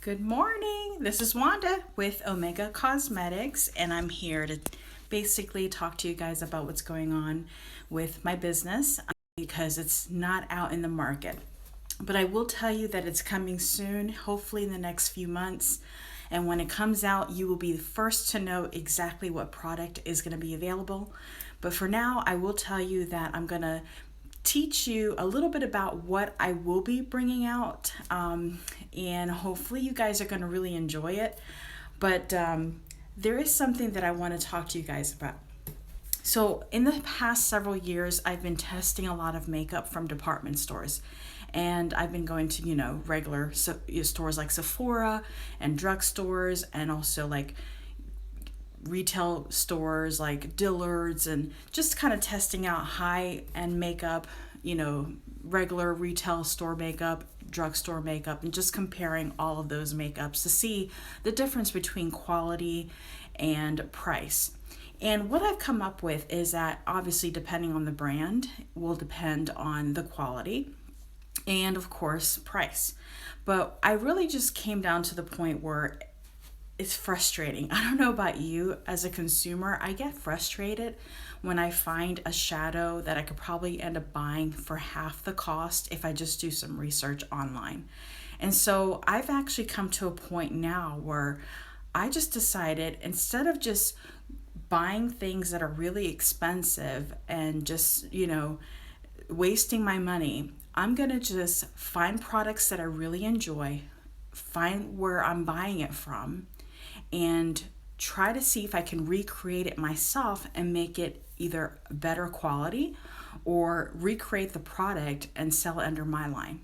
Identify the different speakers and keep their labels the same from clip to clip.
Speaker 1: Good morning. This is Wanda with Omega Cosmetics, and I'm here to basically talk to you guys about what's going on with my business because it's not out in the market. But I will tell you that it's coming soon, hopefully in the next few months. And when it comes out, you will be the first to know exactly what product is going to be available. But for now, I will tell you that I'm going to teach you a little bit about what I will be bringing out. And hopefully, you guys are going to really enjoy it. But there is something that I want to talk to you guys about. So, in the past several years, I've been testing a lot of makeup from department stores. And I've been going to, regular stores like Sephora and drugstores, and also like retail stores like Dillard's, and just kind of testing out high end makeup, regular retail store makeup, drugstore makeup, and just comparing all of those makeups to see the difference between quality and price. And what I've come up with is that obviously, depending on the brand, will depend on the quality and, of course, price. But I really just came down to the point where it's frustrating. I don't know about you as a consumer. I get frustrated when I find a shadow that I could probably end up buying for half the cost if I just do some research online. And so I've actually come to a point now where I just decided, instead of just buying things that are really expensive and just, wasting my money, I'm going to just find products that I really enjoy, find where I'm buying it from, and try to see if I can recreate it myself and make it either better quality or recreate the product and sell it under my line.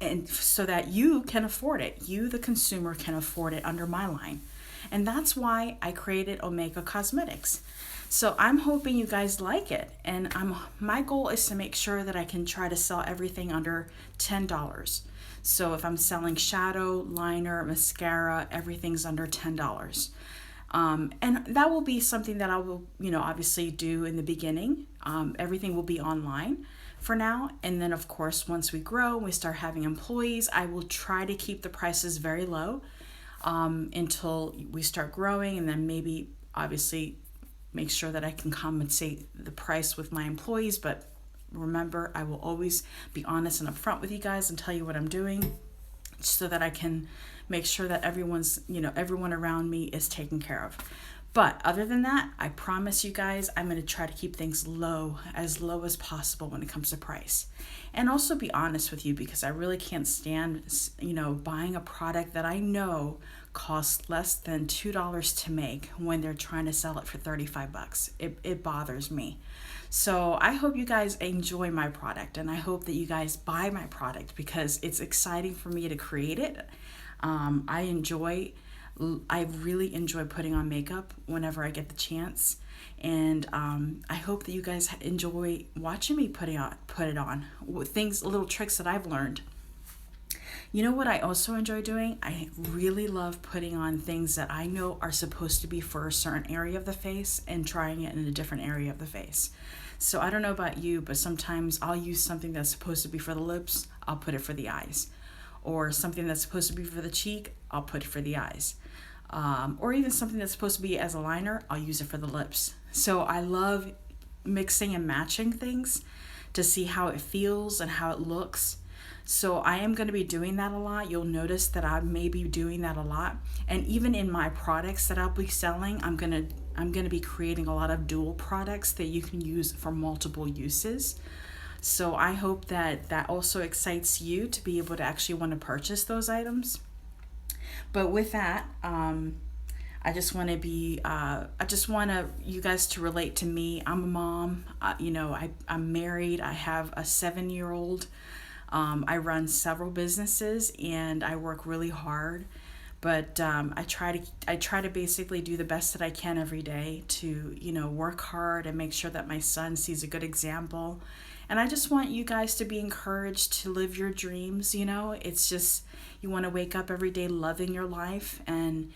Speaker 1: And so that you can afford it, you, the consumer, can afford it under my line. And that's why I created Omega Cosmetics. So I'm hoping you guys like it. And my goal is to make sure that I can try to sell everything under $10. So if I'm selling shadow, liner, mascara, everything's under $10. And that will be something that I will, obviously do in the beginning. Everything will be online for now. And then, of course, once we grow and we start having employees, I will try to keep the prices very low until we start growing, and then maybe, obviously, make sure that I can compensate the price with my employees. But remember, I will always be honest and upfront with you guys and tell you what I'm doing so that I can make sure that everyone around me is taken care of. But other than that, I promise you guys, I'm going to try to keep things low as possible when it comes to price. And also be honest with you, because I really can't stand, buying a product that I know costs less than $2 to make when they're trying to sell it for 35 bucks. It bothers me. So I hope you guys enjoy my product, and I hope that you guys buy my product because it's exciting for me to create it. I really enjoy putting on makeup whenever I get the chance, and I hope that you guys enjoy watching me put it on with things, little tricks that I've learned. You know what I also enjoy doing? I really love putting on things that I know are supposed to be for a certain area of the face and trying it in a different area of the face. So I don't know about you, but sometimes I'll use something that's supposed to be for the lips, I'll put it for the eyes. Or something that's supposed to be for the cheek, I'll put it for the eyes. Or even something that's supposed to be as a liner, I'll use it for the lips. So I love mixing and matching things to see how it feels and how it looks. So I am going to be doing that a lot. You'll notice that I may be doing that a lot. And even in my products that I'll be selling, I'm going to be creating a lot of dual products that you can use for multiple uses. So I hope that that also excites you to be able to actually want to purchase those items. But with that, I just want you guys to relate to me. I'm a mom. I'm married. I have a 7-year-old. I run several businesses and I work really hard. But I try to basically do the best that I can every day to, work hard and make sure that my son sees a good example. And I just want you guys to be encouraged to live your dreams. It's just, you want to wake up every day loving your life, and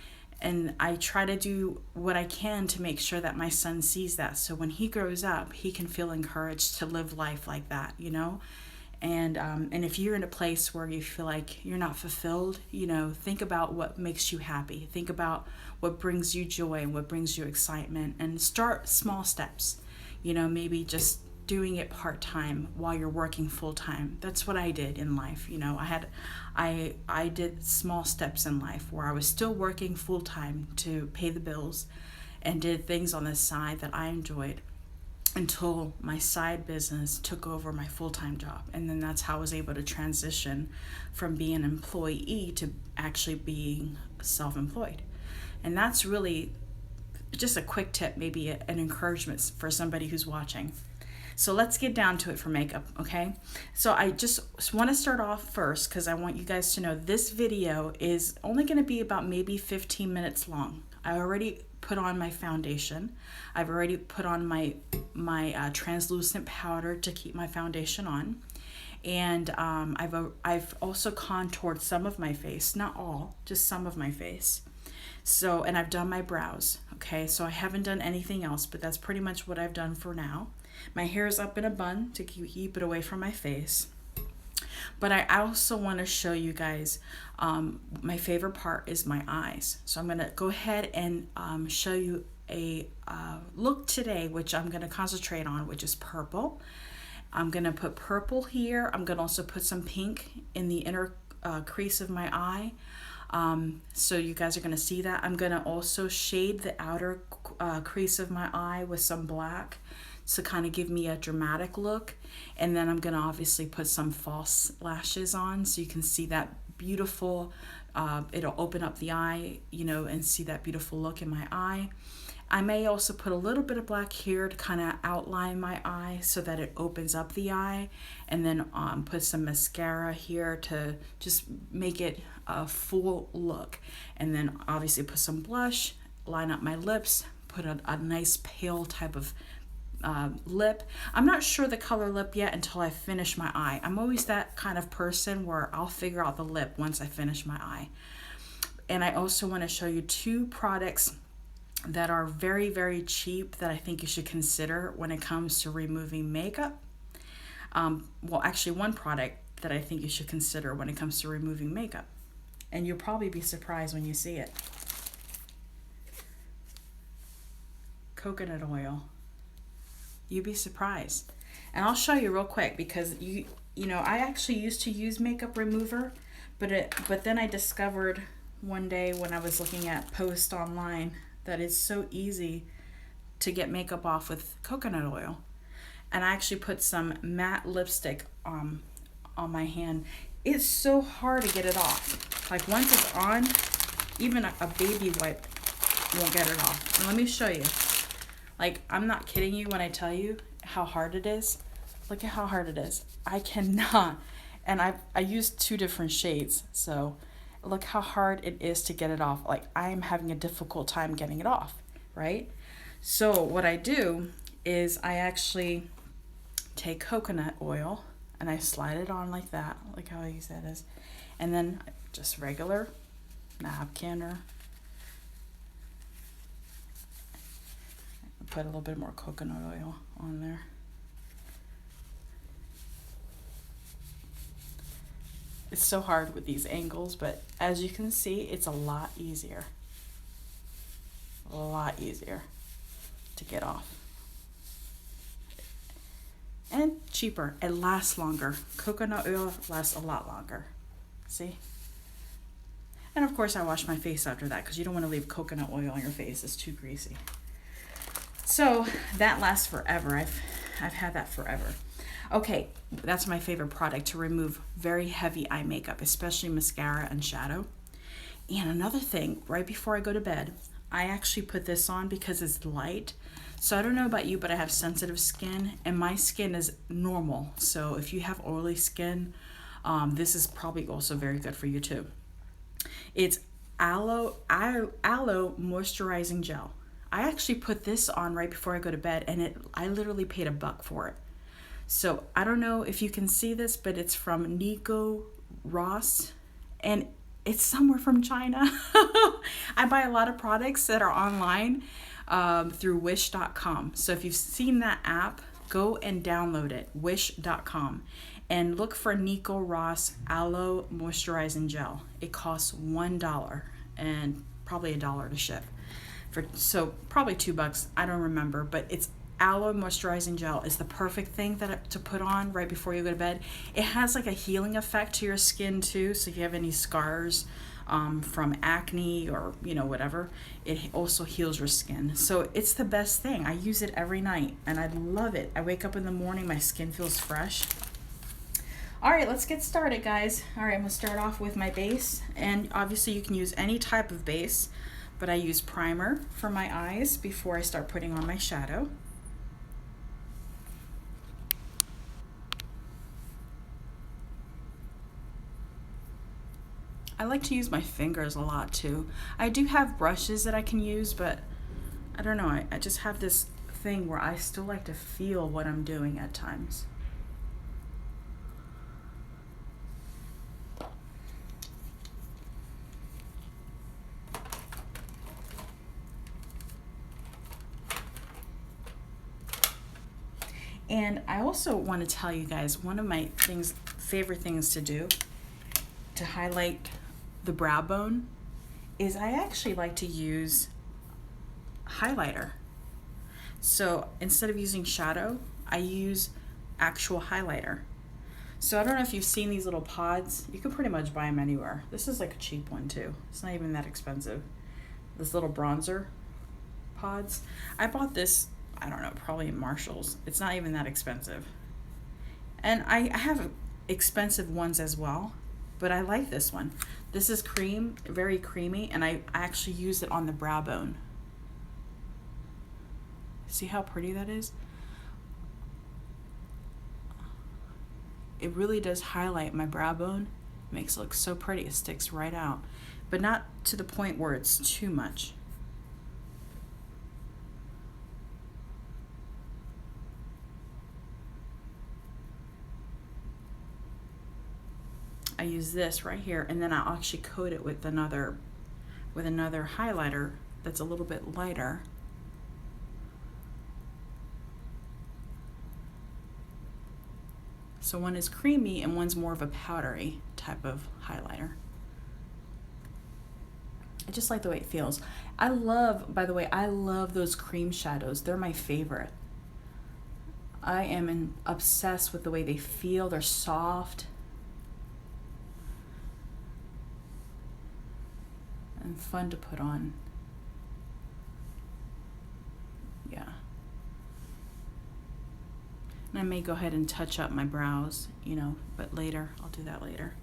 Speaker 1: I try to do what I can to make sure that my son sees that. So when he grows up, he can feel encouraged to live life like that. And if you're in a place where you feel like you're not fulfilled, think about what makes you happy. Think about what brings you joy and what brings you excitement, and start small steps. Maybe just doing it part-time while you're working full-time. That's what I did in life. I did small steps in life where I was still working full-time to pay the bills, and did things on the side that I enjoyed until my side business took over my full-time job. And then that's how I was able to transition from being an employee to actually being self-employed. And that's really just a quick tip, maybe an encouragement for somebody who's watching. So let's get down to it for makeup, okay? So I just want to start off first because I want you guys to know this video is only going to be about maybe 15 minutes long. I already put on my foundation. I've already put on my translucent powder to keep my foundation on. And I've also contoured some of my face, not all, just some of my face. So, and I've done my brows, okay? So I haven't done anything else, but that's pretty much what I've done for now. My hair is up in a bun to keep it away from my face. But I also want to show you guys, my favorite part is my eyes. So I'm going to go ahead and show you a look today, which I'm going to concentrate on, which is purple. I'm going to put purple here. I'm going to also put some pink in the inner crease of my eye. So you guys are going to see that. I'm going to also shade the outer crease of my eye with some black to kind of give me a dramatic look. And then I'm going to obviously put some false lashes on so you can see that beautiful, it'll open up the eye, and see that beautiful look in my eye. I may also put a little bit of black here to kind of outline my eye so that it opens up the eye, and then put some mascara here to just make it a full look. And then obviously put some blush, line up my lips, put a nice pale type of lip. I'm not sure the color lip yet until I finish my eye. I'm always that kind of person where I'll figure out the lip once I finish my eye. And I also want to show you two products that are very, very cheap that I think you should consider when it comes to removing makeup. Well, actually one product that I think you should consider when it comes to removing makeup. And you'll probably be surprised when you see it. Coconut oil. You'd be surprised. And I'll show you real quick because I actually used to use makeup remover, but then I discovered one day when I was looking at posts online that it's so easy to get makeup off with coconut oil. And I actually put some matte lipstick on my hand. It's so hard to get it off. Like once it's on, even a baby wipe won't get it off. And let me show you. Like, I'm not kidding you when I tell you how hard it is. Look at how hard it is. I cannot. And I used two different shades. So look how hard it is to get it off. Like, I am having a difficult time getting it off, right? So what I do is I actually take coconut oil and I slide it on like that. Look how easy that is. And then just regular napkin or put a little bit more coconut oil on there. It's so hard with these angles, but as you can see, it's a lot easier. A lot easier to get off. And cheaper. It lasts longer. Coconut oil lasts a lot longer. See? And of course I wash my face after that because you don't want to leave coconut oil on your face. It's too greasy. So that lasts forever. I've had that forever. Okay, that's my favorite product to remove very heavy eye makeup, especially mascara and shadow. And another thing, right before I go to bed, I actually put this on because it's light. So I don't know about you, but I have sensitive skin and my skin is normal. So if you have oily skin, this is probably also very good for you too. It's aloe moisturizing gel. I actually put this on right before I go to bed, and I literally paid $1 for it. So I don't know if you can see this, but it's from Nico Ross, and it's somewhere from China. I buy a lot of products that are online through wish.com. So if you've seen that app, go and download it, wish.com. And look for Nico Ross Aloe Moisturizing Gel. It costs $1 and probably $1 to ship. So probably $2, I don't remember, but it's aloe moisturizing gel is the perfect thing to put on right before you go to bed. It has like a healing effect to your skin too, so if you have any scars from acne or whatever, it also heals your skin. So it's the best thing. I use it every night and I love it. I wake up in the morning, my skin feels fresh. All right, let's get started, guys. All right, I'm gonna start off with my base, and obviously you can use any type of base, but I use primer for my eyes before I start putting on my shadow. I like to use my fingers a lot too. I do have brushes that I can use, but I don't know, I just have this thing where I still like to feel what I'm doing at times. And I also want to tell you guys, one of my favorite things to do to highlight the brow bone is I actually like to use highlighter. So instead of using shadow, I use actual highlighter. So I don't know if you've seen these little pods. You can pretty much buy them anywhere. This is like a cheap one too. It's not even that expensive. This little bronzer pods. I bought this, I don't know, probably in Marshall's. It's not even that expensive. And I have expensive ones as well, but I like this one. This is very creamy, and I actually use it on the brow bone. See how pretty that is? It really does highlight my brow bone. It makes it look so pretty. It sticks right out, but not to the point where it's too much. I use this right here, and then I'll actually coat it with another highlighter that's a little bit lighter. So one is creamy and one's more of a powdery type of highlighter. I just like the way it feels. By the way, I love those cream shadows. They're my favorite. I am obsessed with the way they feel. They're soft and fun to put on. Yeah. And I may go ahead and touch up my brows, but later, I'll do that later.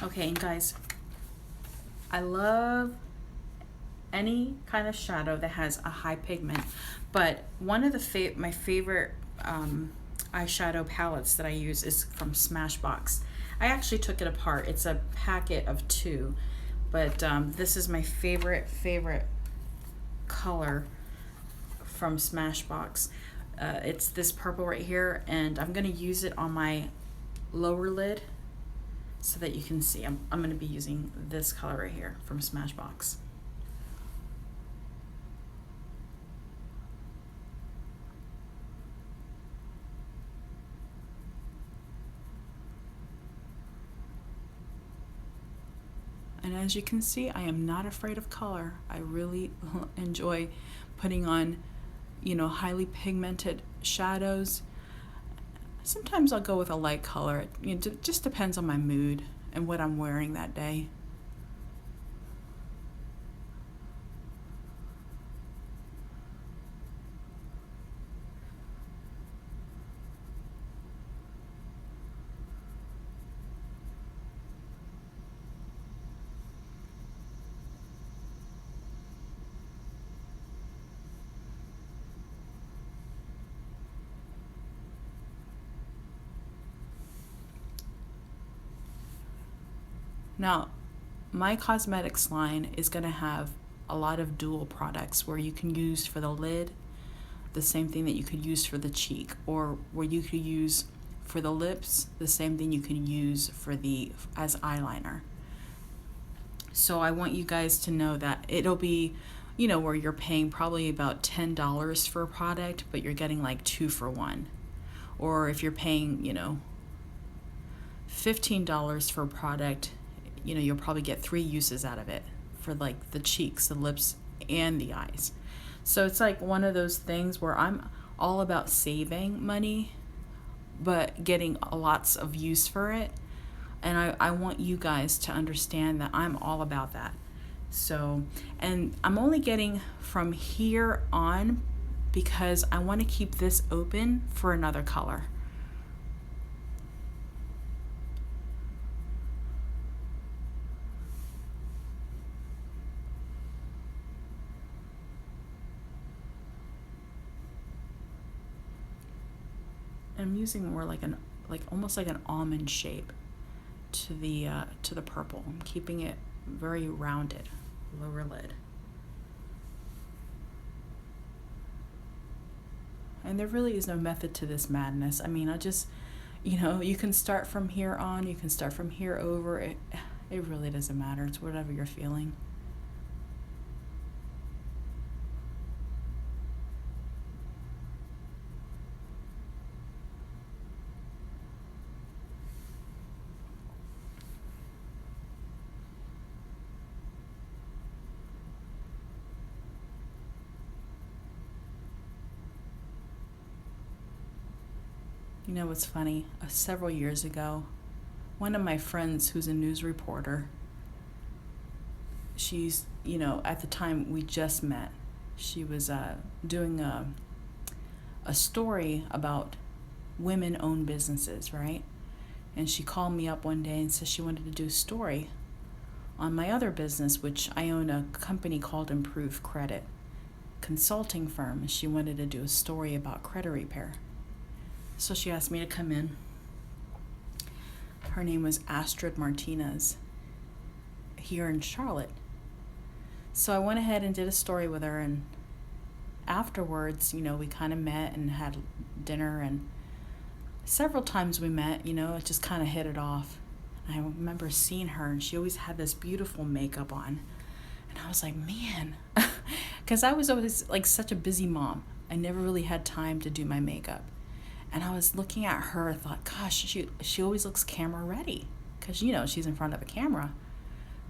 Speaker 1: Okay, and guys, I love any kind of shadow that has a high pigment, but one of my favorite eyeshadow palettes that I use is from Smashbox. I actually took it apart. It's a packet of 2, but this is my favorite color from Smashbox. It's this purple right here, and I'm gonna use it on my lower lid so that you can see. I'm going to be using this color right here from Smashbox. And as you can see, I am not afraid of color. I really enjoy putting on, highly pigmented shadows. Sometimes I'll go with a light color. It just depends on my mood and what I'm wearing that day. Now, my cosmetics line is going to have a lot of dual products where you can use for the lid the same thing that you could use for the cheek, or where you could use for the lips the same thing you can use for the as eyeliner. So I want you guys to know that it'll be, you know, where you're paying probably about $10 for a product, but you're getting like 2 for 1. Or if you're paying, you know, $15 for a product, you know, you'll probably get 3 uses out of it for like the cheeks, the lips, and the eyes. So it's like one of those things where I'm all about saving money, but getting lots of use for it. And I want you guys to understand that I'm all about that. So, and I'm only getting from here on because I want to keep this open for another color. I'm using more like almost like an almond shape to the purple. I'm keeping it very rounded, lower lid. And there really is no method to this madness. I mean, I just, you know, you can start from here on, you can start from here over. It really doesn't matter. It's whatever you're feeling. You know what's funny? Several years ago, one of my friends who's a news reporter, she's, you know, at the time we just met, she was doing a story about women-owned businesses, right? And she called me up one day and said she wanted to do a story on my other business, which I own a company called Improved Credit consulting firm. And she wanted to do a story about credit repair. So she asked me to come in. Her name was Astrid Martinez here in Charlotte. So I went ahead and did a story with her, and afterwards, you know, we kind of met and had dinner, and several times we met, you know, it just kind of hit it off. And I remember seeing her, and she always had this beautiful makeup on. And I was like, man, because I was always like such a busy mom. I never really had time to do my makeup. And I was looking at her, I thought, gosh, she always looks camera ready, because, you know, she's in front of a camera.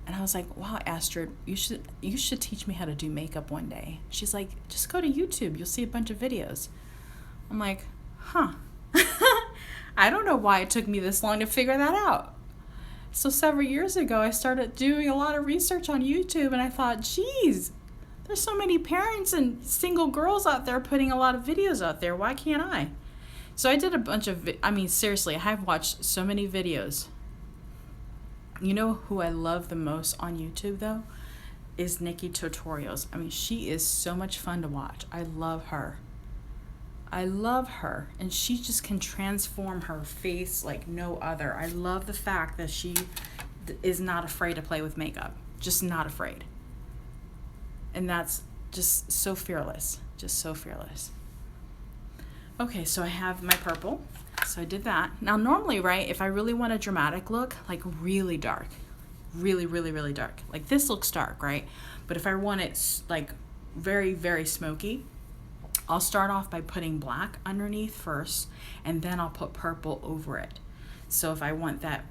Speaker 1: And I was like, wow, Astrid, you should teach me how to do makeup one day. She's like, just go to YouTube, you'll see a bunch of videos. I'm like, huh. I don't know why it took me this long to figure that out. So several years ago, I started doing a lot of research on YouTube, and I thought, geez, there's so many parents and single girls out there putting a lot of videos out there. Why can't I? So I did a bunch of, seriously, I have watched so many videos. You know who I love the most on YouTube, though? Is Nikki Tutorials. I mean, she is so much fun to watch. I love her. I love her. And she just can transform her face like no other. I love the fact that she is not afraid to play with makeup. Just not afraid. And that's just so fearless. Just so fearless. Okay, so I have my purple. So I did that. Now normally, right, if I really want a dramatic look, like really dark, really, really, really dark, like this looks dark, right? But if I want it like very, very smoky, I'll start off by putting black underneath first, and then I'll put purple over it. So if I want that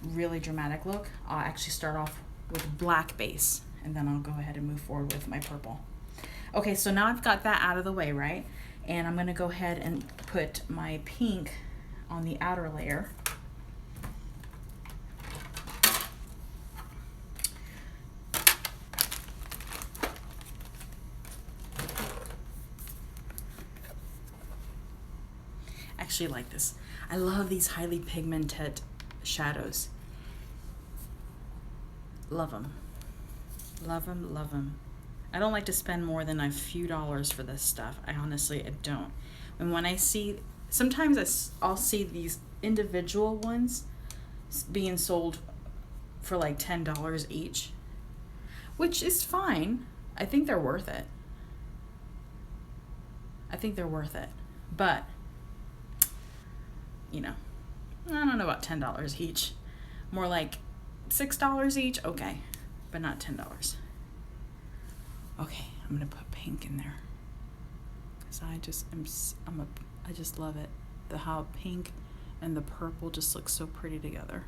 Speaker 1: really dramatic look, I'll actually start off with black base, and then I'll go ahead and move forward with my purple. Okay, so now I've got that out of the way, right? And I'm going to go ahead and put my pink on the outer layer. I actually like this. I love these highly pigmented shadows. Love them. Love them, love them. I don't like to spend more than a few dollars for this stuff. I don't. And when I see, sometimes I'll see these individual ones being sold for like $10 each, which is fine. I think they're worth it. I think they're worth it. But, you know, I don't know about $10 each. More like $6 each, okay, but not $10. Okay, I'm gonna put pink in there because I just love it. How pink and the purple just look so pretty together.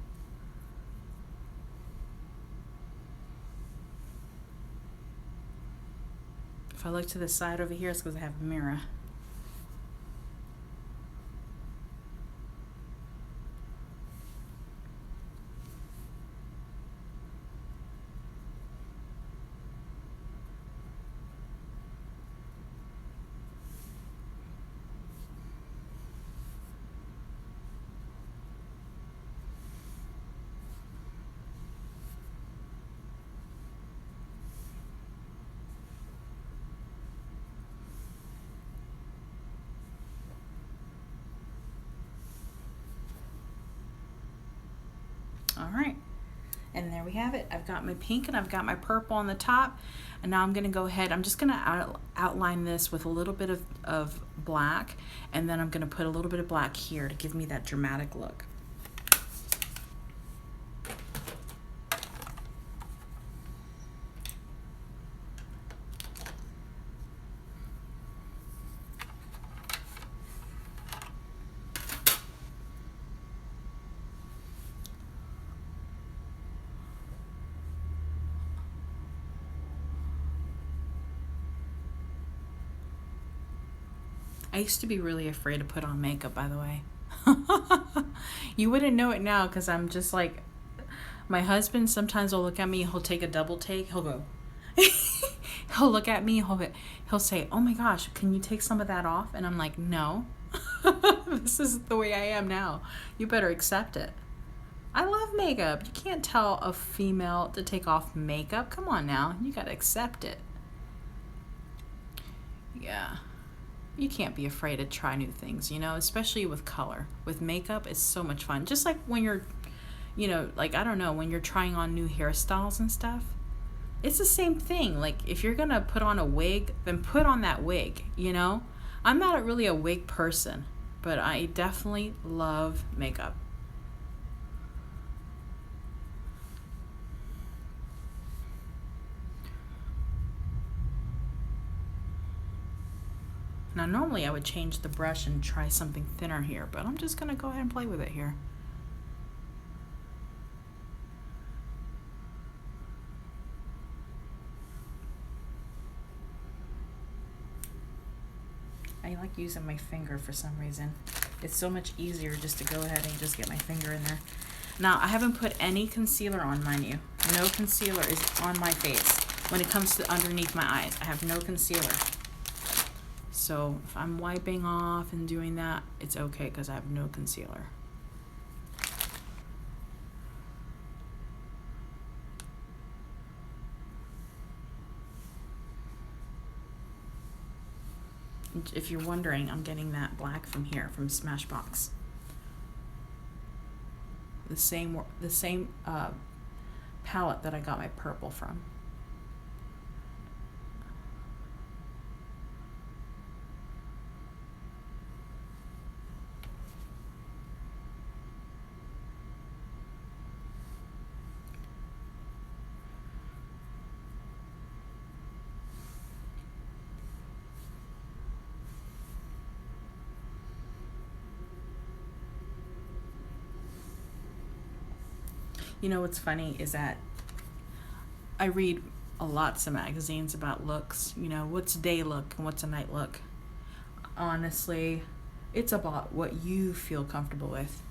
Speaker 1: If I look to the side over here, it's because I have a mirror. All right, and there we have it. I've got my pink and I've got my purple on the top, and now I'm gonna go ahead, I'm just gonna outline this with a little bit of black, and then I'm gonna put a little bit of black here to give me that dramatic look. I used to be really afraid to put on makeup, by the way. You wouldn't know it now because I'm just like, my husband sometimes will look at me, he'll take a double take, he'll go, he'll look at me, he'll say, oh my gosh, can you take some of that off? And I'm like, no, this is the way I am now. You better accept it. I love makeup. You can't tell a female to take off makeup. Come on now, you gotta accept it. Yeah. You can't be afraid to try new things, you know, especially with color. With makeup, it's so much fun. Just like when you're, you know, like, I don't know, when you're trying on new hairstyles and stuff. It's the same thing. Like, if you're going to put on a wig, then put on that wig, you know. I'm not really a wig person, but I definitely love makeup. Now, normally I would change the brush and try something thinner here, but I'm just going to go ahead and play with it here. I like using my finger for some reason. It's so much easier just to go ahead and just get my finger in there. Now, I haven't put any concealer on, mind you. No concealer is on my face. When it comes to underneath my eyes, I have no concealer. So if I'm wiping off and doing that, it's okay because I have no concealer. If you're wondering, I'm getting that black from here, from Smashbox. The same palette that I got my purple from. You know what's funny is that I read lots of magazines about looks, you know, what's a day look and what's a night look. Honestly, it's about what you feel comfortable with.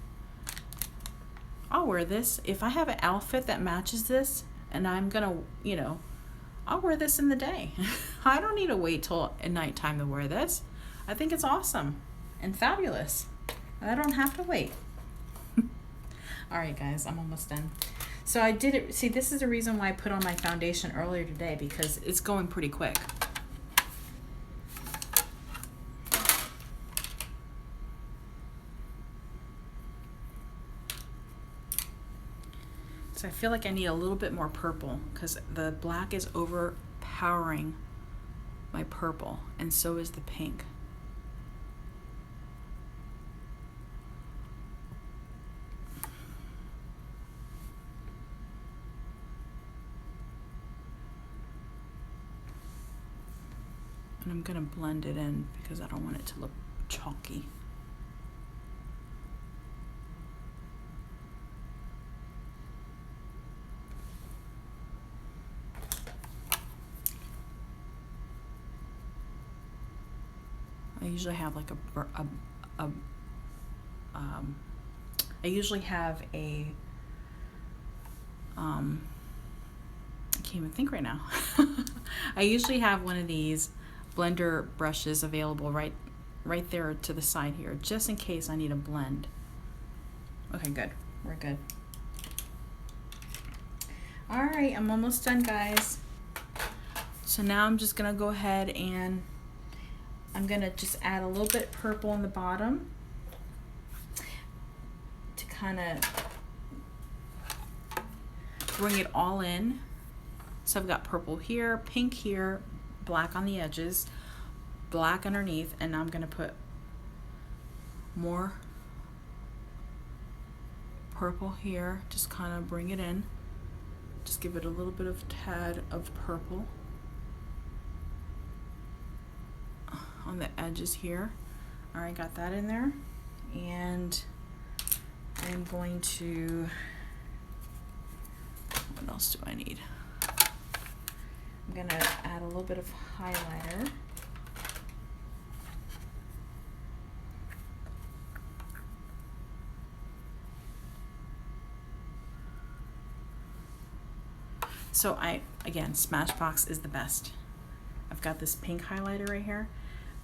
Speaker 1: I'll wear this. If I have an outfit that matches this and I'm gonna, you know, I'll wear this in the day. I don't need to wait till at nighttime to wear this. I think it's awesome and fabulous. I don't have to wait. All right, guys, I'm almost done. So I did it. See, this is the reason why I put on my foundation earlier today, because it's going pretty quick. So I feel like I need a little bit more purple because the black is overpowering my purple, and so is the pink. And I'm gonna blend it in because I don't want it to look chalky. I usually have like I usually have a I can't even think right now. I usually have one of these blender brushes available right there to the side here, just in case I need a blend. Okay, good. We're good. All right, I'm almost done, guys. So now I'm just gonna go ahead and I'm gonna just add a little bit purple on the bottom to kind of bring it all in. So I've got purple here, pink here, black on the edges, black underneath, and now I'm gonna put more purple here, just kind of bring it in. Just give it a little bit of tad of purple on the edges here. All right, got that in there. And I'm going to, what else do I need? I'm gonna add a little bit of highlighter. So again, Smashbox is the best. I've got this pink highlighter right here,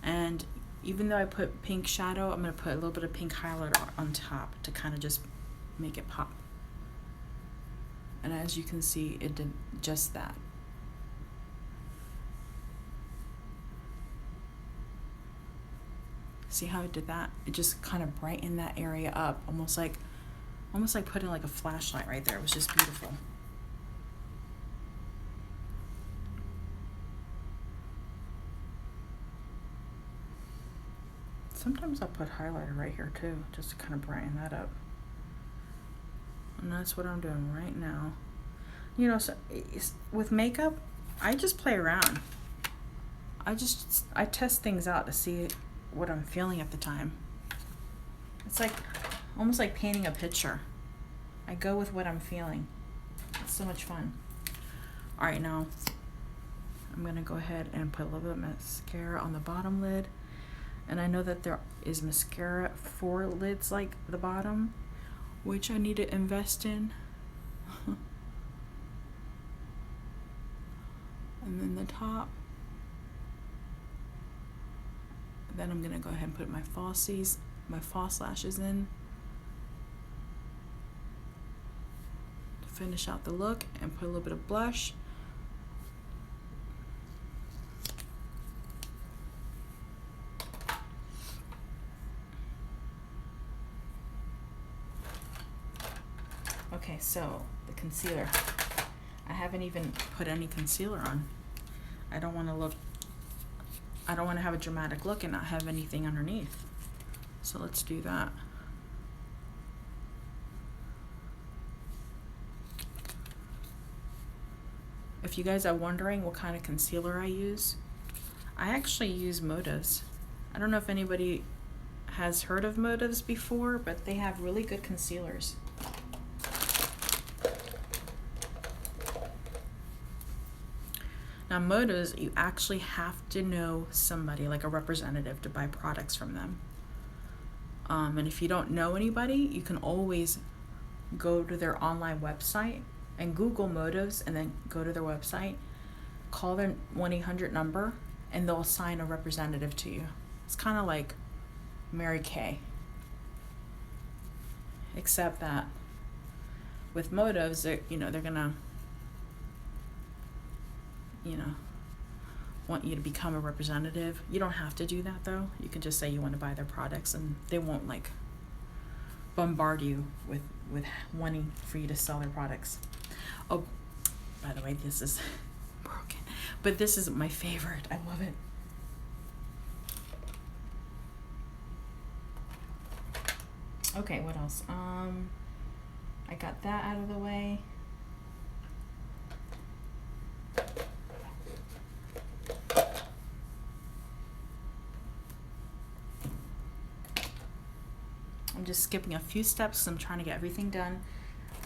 Speaker 1: and even though I put pink shadow, I'm gonna put a little bit of pink highlighter on top to kind of just make it pop. And as you can see, it did just that. See how it did that? It just kind of brightened that area up, almost like putting like a flashlight right there. It was just beautiful. Sometimes I'll put highlighter right here too, just to kind of brighten that up. And that's what I'm doing right now. You know, so with makeup, I just play around. I test things out to see what I'm feeling at the time. It's like almost like painting a picture. I go with what I'm feeling. It's so much fun. All right, now I'm gonna go ahead and put a little bit of mascara on the bottom lid. And I know that there is mascara for lids like the bottom, which I need to invest in. And then the top. Then I'm gonna go ahead and put my false lashes in to finish out the look, and put a little bit of blush. Okay, so the concealer. I haven't even put any concealer on. I don't want to have a dramatic look and not have anything underneath. So let's do that. If you guys are wondering what kind of concealer I use, I actually use Motives. I don't know if anybody has heard of Motives before, but they have really good concealers. Now Motives, you actually have to know somebody, like a representative, to buy products from them. And if you don't know anybody, you can always go to their online website and Google Motives, and then go to their website, call their 1-800 number, and they'll assign a representative to you. It's kind of like Mary Kay, except that with Motives, they're gonna want you to become a representative. You don't have to do that though. You can just say you want to buy their products, and they won't bombard you with wanting for you to sell their products. Oh, by the way, this is broken, but this is my favorite. I love it. Okay, what else? I got that out of the way. I'm just skipping a few steps because I'm trying to get everything done.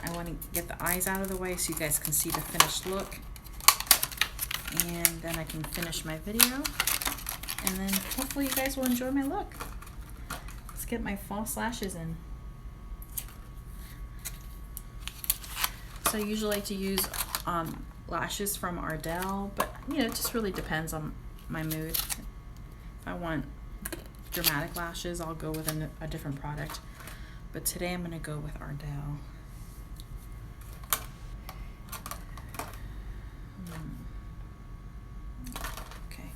Speaker 1: I want to get the eyes out of the way so you guys can see the finished look. And then I can finish my video. And then hopefully you guys will enjoy my look. Let's get my false lashes in. So I usually like to use lashes from Ardell, but you know, it just really depends on my mood. If I want dramatic lashes, I'll go with a different product. But today I'm going to go with Ardell. Okay.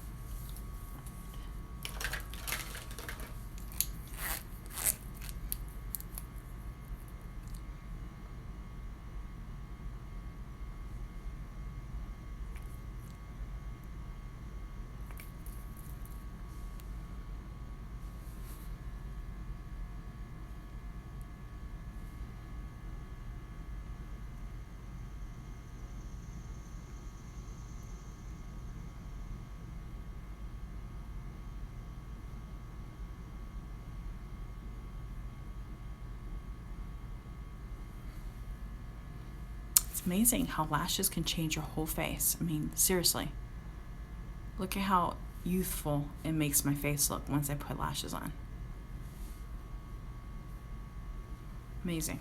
Speaker 1: It's amazing how lashes can change your whole face. I mean, seriously. Look at how youthful it makes my face look once I put lashes on. Amazing.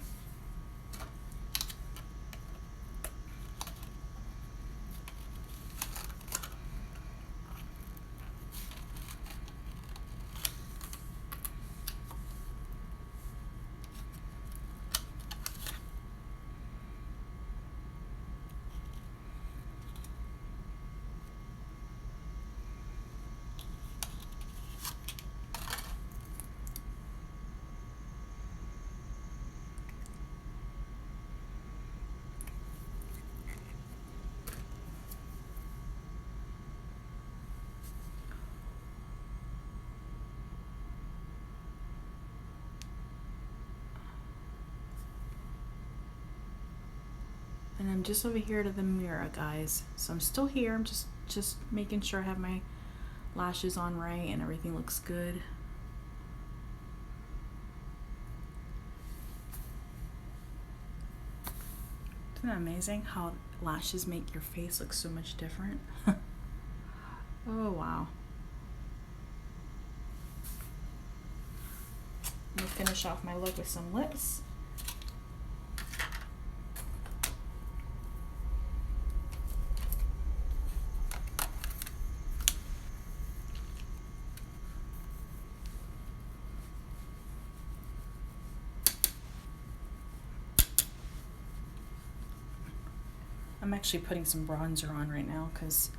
Speaker 1: And I'm just over here to the mirror, guys. So I'm still here. I'm just making sure I have my lashes on right and everything looks good. Isn't that amazing how lashes make your face look so much different? Oh, wow. I'm gonna finish off my look with some lips. I'm actually putting some bronzer on right now because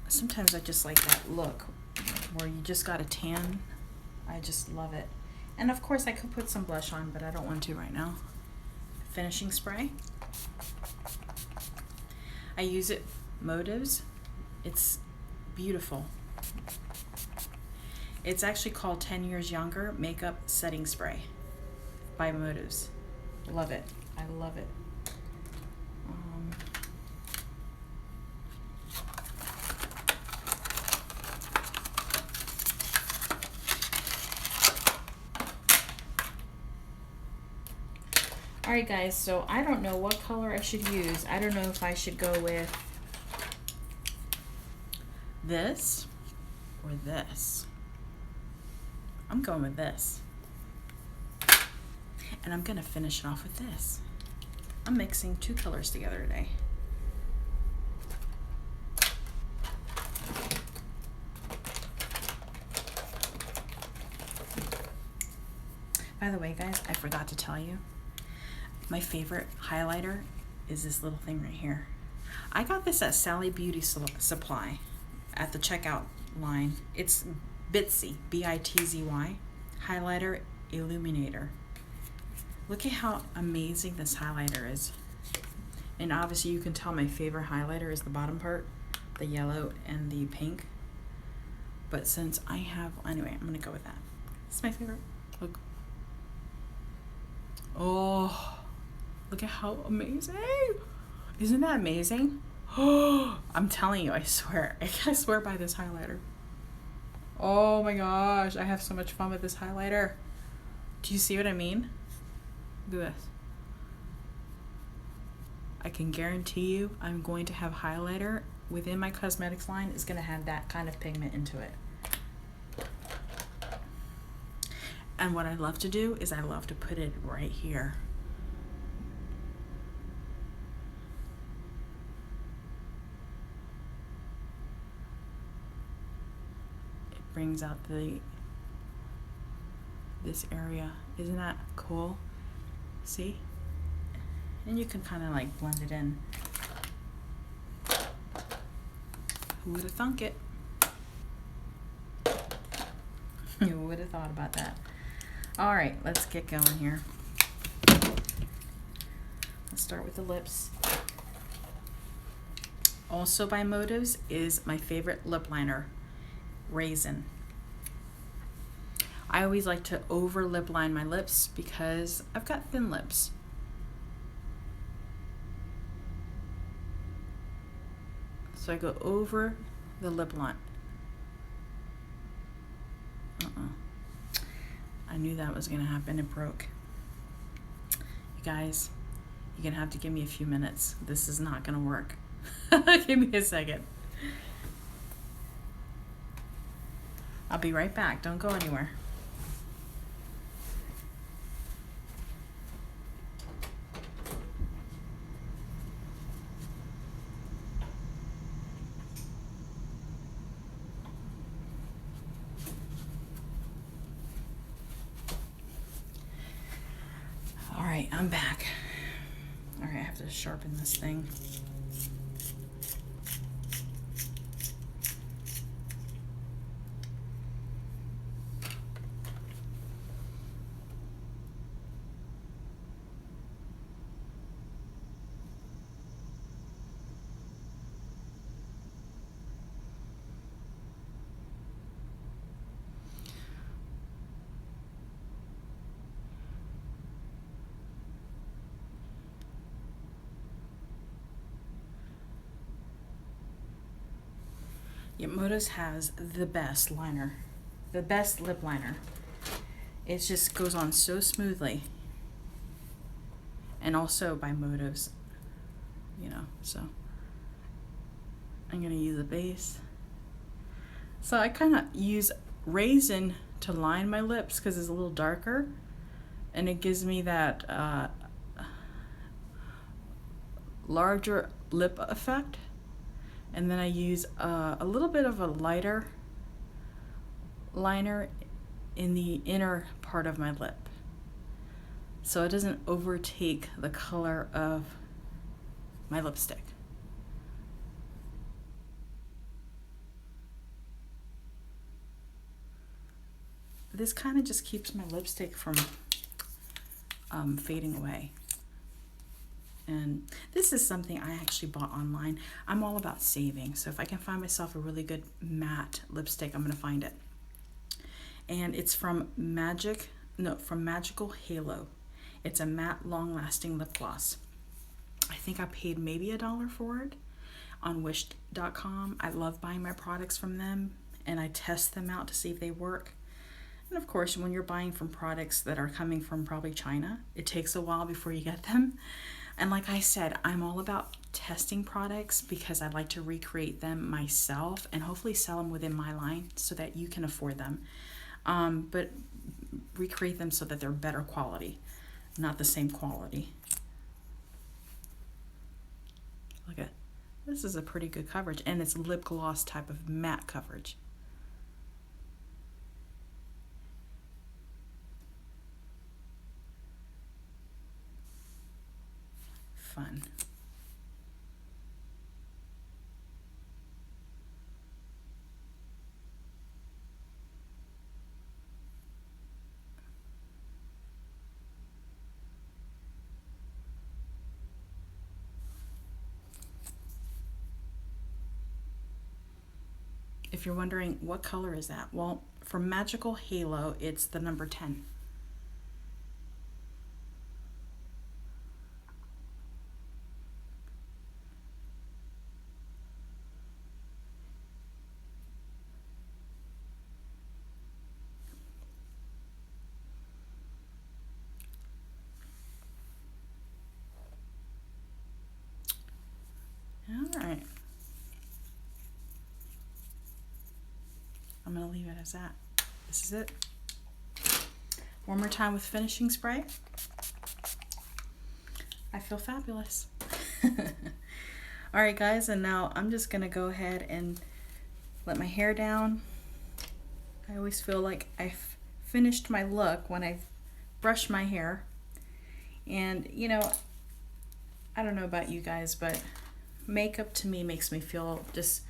Speaker 1: sometimes I just like that look where you just got a tan. I just love it. And of course I could put some blush on, but I don't want to right now. Finishing spray. I use it Motives. It's beautiful. It's actually called 10 Years Younger Makeup Setting Spray by Motives. Love it. I love it. Alright guys, so I don't know what color I should use. I don't know if I should go with this or this. I'm going with this. And I'm going to finish it off with this. I'm mixing two colors together today. By the way, guys, I forgot to tell you, my favorite highlighter is this little thing right here. I got this at Sally Beauty Supply at the checkout line. It's Bitsy, B-I-T-Z-Y, highlighter illuminator. Look at how amazing this highlighter is. And obviously you can tell my favorite highlighter is the bottom part, the yellow and the pink. But since I have, anyway, I'm gonna go with that. It's my favorite. Look. Oh, look at how amazing. Isn't that amazing? Oh, I'm telling you, I swear by this highlighter. Oh my gosh, I have so much fun with this highlighter. Do you see what I mean? Look at this. I can guarantee you I'm going to have highlighter within my cosmetics line is going to have that kind of pigment into it. And what I love to do is I love to put it right here. It brings out this area. Isn't that cool? See? And you can kind of like blend it in. Who would have thunk it? Who would have thought about that? All right, let's get going here. Let's start with the lips. Also by Motives is my favorite lip liner, Raisin. I always like to over lip line my lips because I've got thin lips. So I go over the lip line. I knew that was gonna happen, it broke. You guys, you're gonna have to give me a few minutes. This is not gonna work. Give me a second. I'll be right back, don't go anywhere. Alright, I'm back. Alright, I have to sharpen this thing. Yeah, Motives has the best liner, the best lip liner. It just goes on so smoothly. And also by Motives, you know, so I'm gonna use a base. So I kind of use Raisin to line my lips because it's a little darker and it gives me that larger lip effect. And then I use a little bit of a lighter liner in the inner part of my lip, so it doesn't overtake the color of my lipstick. This kind of just keeps my lipstick from fading away. And this is something I actually bought online. I'm all about saving, so if I can find myself a really good matte lipstick, I'm gonna find it. And it's from Magical Halo. It's a matte, long-lasting lip gloss. I think I paid maybe $1 for it on wish.com. I love buying my products from them, and I test them out to see if they work. And of course, when you're buying from products that are coming from probably China, it takes a while before you get them. And like I said, I'm all about testing products because I like to recreate them myself and hopefully sell them within my line so that you can afford them. But recreate them so that they're better quality, not the same quality. Look at this, is a pretty good coverage, and it's lip gloss type of matte coverage. Fun. if you're wondering what color is that, well, for Magical Halo, it's the number 10. All right. I'm going to leave it as that. This is it. One more time with finishing spray. I feel fabulous. All right, guys, and now I'm just going to go ahead and let my hair down. I always feel like I've finished my look when I've brushed my hair. And, you know, I don't know about you guys, but makeup to me makes me feel just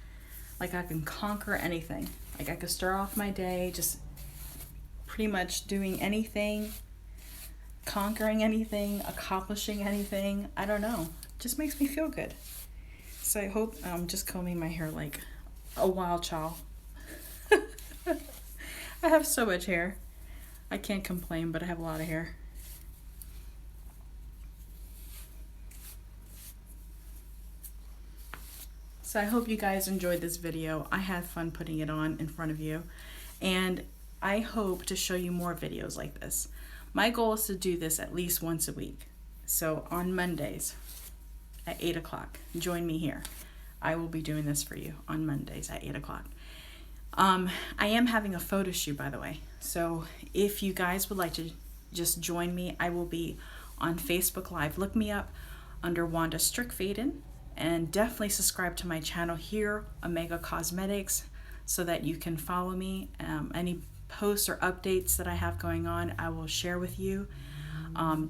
Speaker 1: like I can conquer anything. Like I could start off my day just pretty much doing anything, conquering anything, accomplishing anything. I don't know. It just makes me feel good. So I hope I'm just combing my hair like a wild child. I have so much hair. I can't complain, but I have a lot of hair. So I hope you guys enjoyed this video. I had fun putting it on in front of you, and I hope to show you more videos like this. My goal is to do this at least once a week. So on Mondays at 8 o'clock, join me here. I will be doing this for you on Mondays at 8 o'clock. I am having a photo shoot, by the way. So if you guys would like to just join me, I will be on Facebook Live. Look me up under Wanda Strickfaden, and definitely subscribe to my channel here, Omega Cosmetics, so that you can follow me. Any posts or updates that I have going on, I will share with you.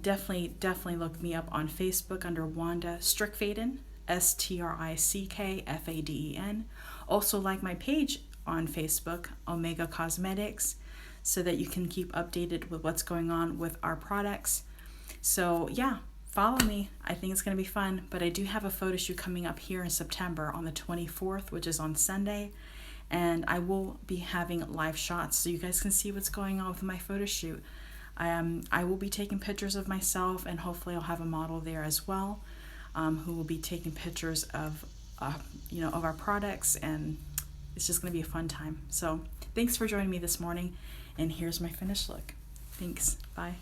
Speaker 1: Definitely look me up on Facebook under Wanda Strickfaden, Strickfaden. Also like my page on Facebook, Omega Cosmetics, so that you can keep updated with what's going on with our products. So yeah, follow me. I think it's going to be fun, but I do have a photo shoot coming up here in September on the 24th, which is on Sunday, and I will be having live shots so you guys can see what's going on with my photo shoot. I will be taking pictures of myself, and hopefully I'll have a model there as well, who will be taking pictures of of our products, and it's just going to be a fun time. So thanks for joining me this morning, and here's my finished look. Thanks. Bye.